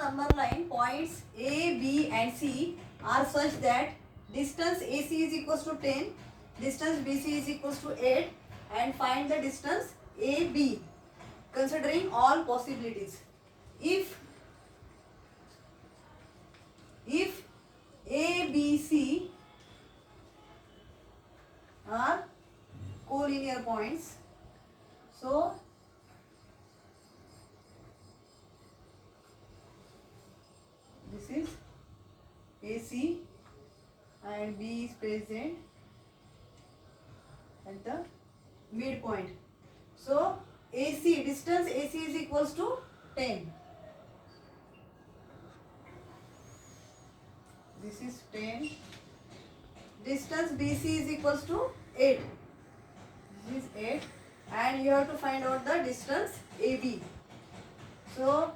number line, points A, B and C are such that distance AC is equals to 10, distance BC is equals to 8, and find the distance AB considering all possibilities. If A, B, C are collinear points, so this is AC and B is present at the midpoint. So AC, distance AC is equals to 10. This is 10. Distance BC is equals to 8. This is 8. And you have to find out the distance AB. So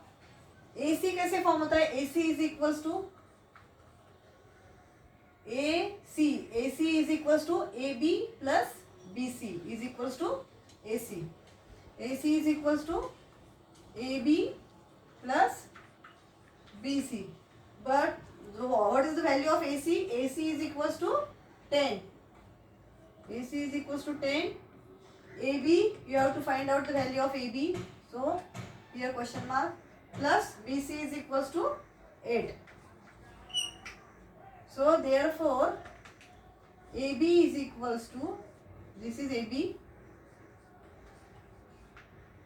AC कैसे form होता है? AC is equals to AC. AC is equals to AB plus BC is equals to AC. AC is equals to AB plus BC. But what is the value of AC? AC is equals to 10. AC is equals to 10. AB, you have to find out the value of AB. So here question mark, plus BC is equals to 8. So therefore AB is equals to, this is AB.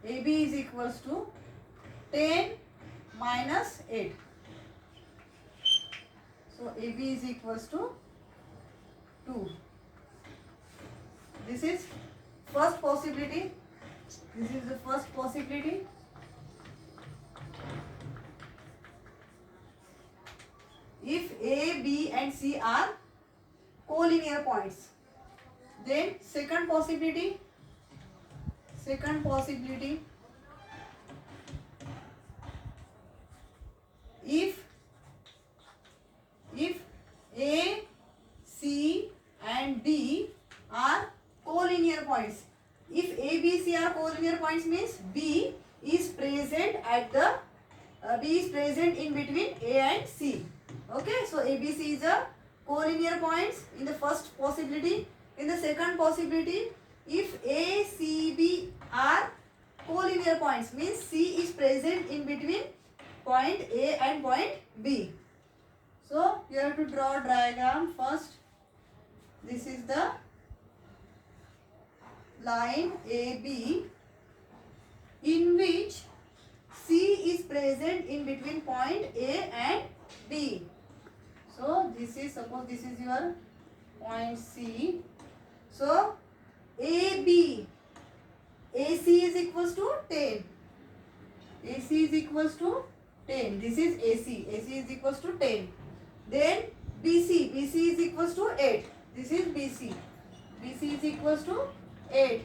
AB is equals to 10 minus 8. So AB is equals to 2. This is first possibility. This is the first possibility. If A, B and C are collinear points, then second possibility, if A, C and D are collinear points. If A, B, C are collinear points means B is present at the B is present in between A and C. Okay, so A, B, C is a collinear points in the first possibility. In the second possibility, if A, C, B are collinear points means C is present in between point A and point B. So you have to draw a diagram first. This is the line AB in which C is present in between point A and B. So this is, suppose this is your point C. So AB, AC is equals to 10. AC is equals to 10. This is AC. AC is equals to 10. Then BC. BC is equals to 8. This is BC. BC is equals to 8.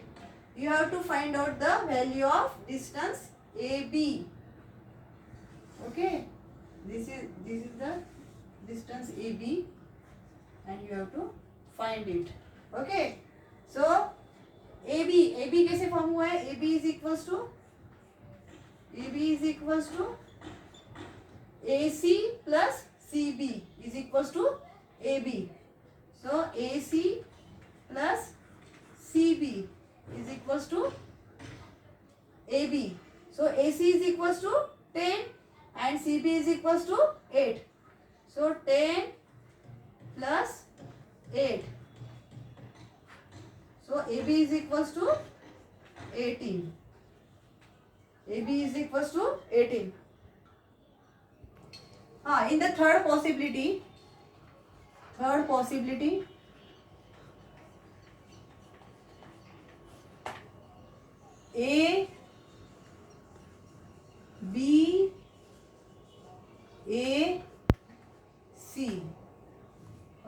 You have to find out the value of distance AB. Okay. This is the distance AB and you have to find it. Okay. So AB कैसे form हुआ है? AB is equals to AC plus CB is equals to AB. So AC plus CB is equals to AB. So AC is equals to 10 and CB is equals to 8. So 10 plus 8. So AB is equals to 18. AB is equals to 18. In the third possibility, A, B, A, C.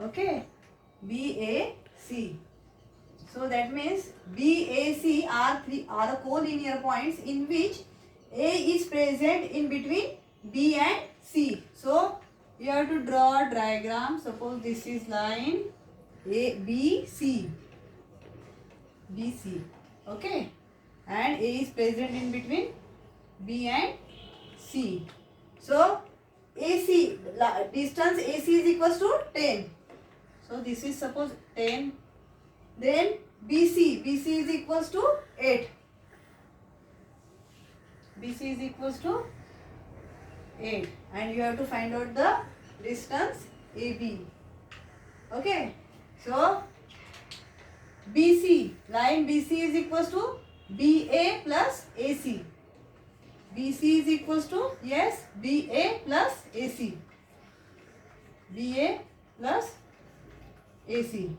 Okay, B, A, C. So that means B, A, C are the collinear points in which A is present in between B and C. So you have to draw a diagram. Suppose this is line A, B, C. B, C. Okay, and A is present in between B and C. So AC, distance AC is equals to 10. So this is suppose 10. Then BC is equals to 8. BC is equals to 8, and you have to find out the distance AB. Okay, so BC, line BC is equals to BA plus AC. BC is equals to, yes, BA plus AC. BA plus AC.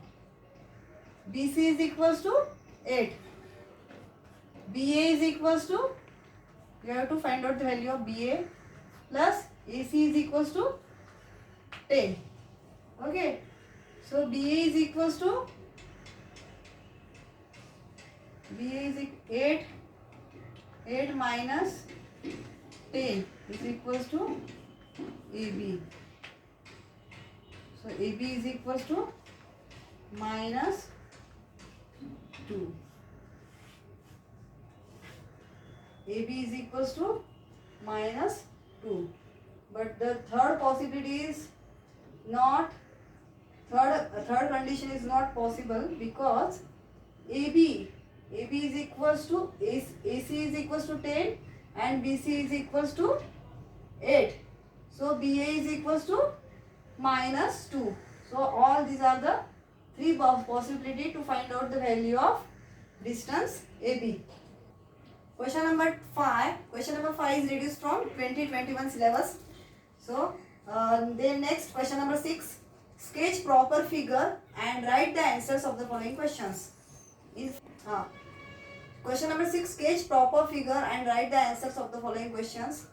BC is equals to 8. BA is equals to, you have to find out the value of BA plus AC is equals to 10. Okay, so BA is equals to, BA is 8 minus 10 is equals to AB. So AB is equals to minus 2. AB is equals to minus 2. But the third possibility is not, third condition is not possible, because AB is equals to, AC is equals to 10 and BC is equals to 8. So BA is equals to minus 2. So all these are the three possibility to find out the value of distance AB. Question number 5. Question number 5 is reduced from 2021 syllabus. So then next, question number 6. Sketch proper figure and write the answers of the following questions. Question number 6. Sketch proper figure and write the answers of the following questions.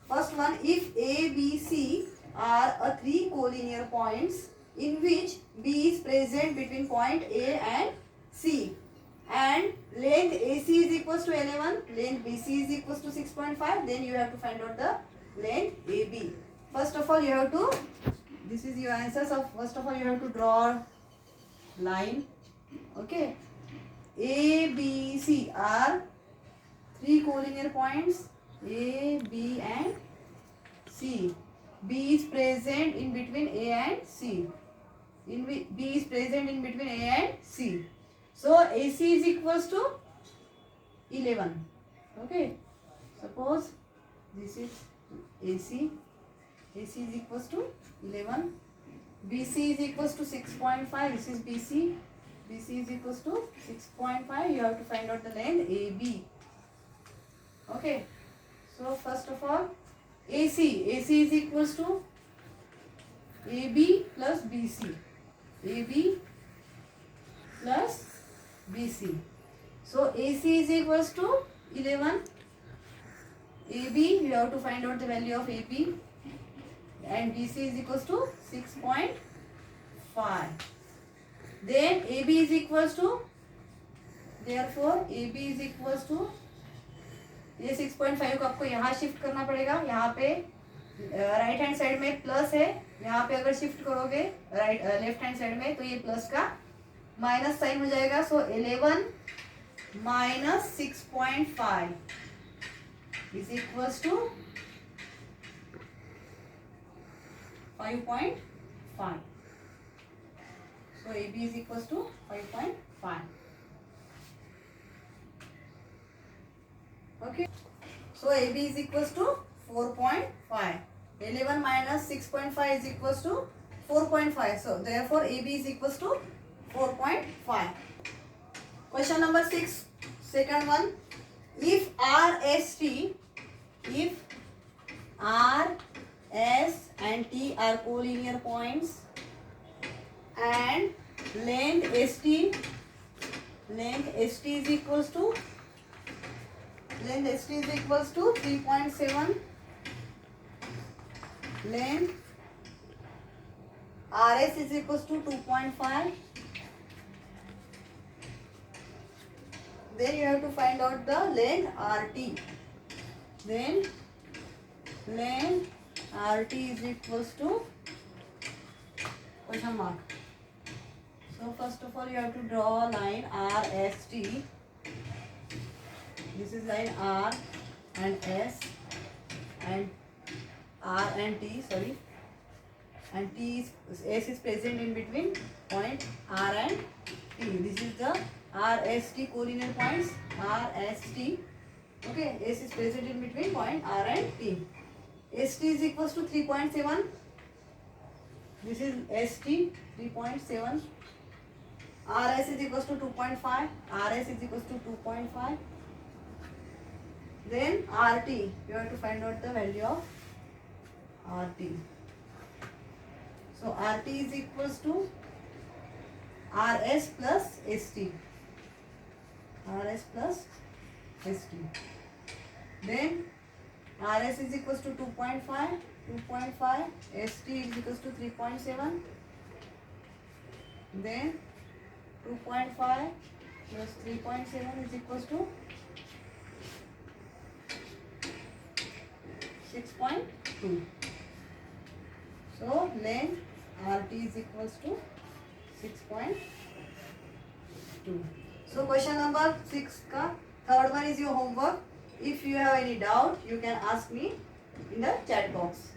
First one, if A, B, C are a three collinear points in which B is present between point A and C, and length AC is equals to 11, length BC is equals to 6.5, then you have to find out the length AB. First of all, you have to, this is your answers of, first of all you have to draw line. Okay, A, B, C are three collinear points, A, B and C. B is present in between A and C. B is present in between A and C. So AC is equals to 11. Okay, suppose this is AC. AC is equals to 11. BC is equals to 6.5. This is BC. BC is equals to 6.5. You have to find out the length AB. Okay, so first of all, AC is equals to AB plus BC. AB plus BC. So AC is equals to 11. AB, you have to find out the value of AB, and BC is equals to 6.5. Then AB is equals to, therefore AB is equals to, ये 6.5 को आपको यहाँ shift करना पड़ेगा. यहाँ पे right hand side में plus है, यहाँ पे अगर शिफ्ट करोगे राइट लेफ्ट हैंड साइड में तो ये प्लस का माइनस साइन हो जाएगा. So 11 minus 6.5 is equals to 5.5. So AB is equals to 5.5. Okay. So AB is equals to 4.5. 11 minus 6.5 is equals to 4.5. So therefore AB is equals to 4.5. Question number 6. Second one. If R, S, T, if R, S and T are collinear points and length ST is equals to, length ST is equals to 3.7, length RS is equals to 2.5, then you have to find out the length RT. Then length RT is equals to question mark. So first of all you have to draw line RST. This is line R and S, and R and T, sorry, and T is S is present in between point R and T. This is the RST collinear points. RST. Okay, S is present in between point R and T. ST is equals to 3.7. This is ST 3.7. RS is equals to 2.5. RS is equals to 2.5. Then RT, you have to find out the value of RT. So RT is equals to RS plus ST. RS plus ST. Then RS is equals to 2.5. 2.5. ST is equals to 3.7. Then 2.5 plus 3.7 is equals to 6.2. So length RT is equals to 6.2. So question number 6 ka third one is your homework. If you have any doubt, you can ask me in the chat box.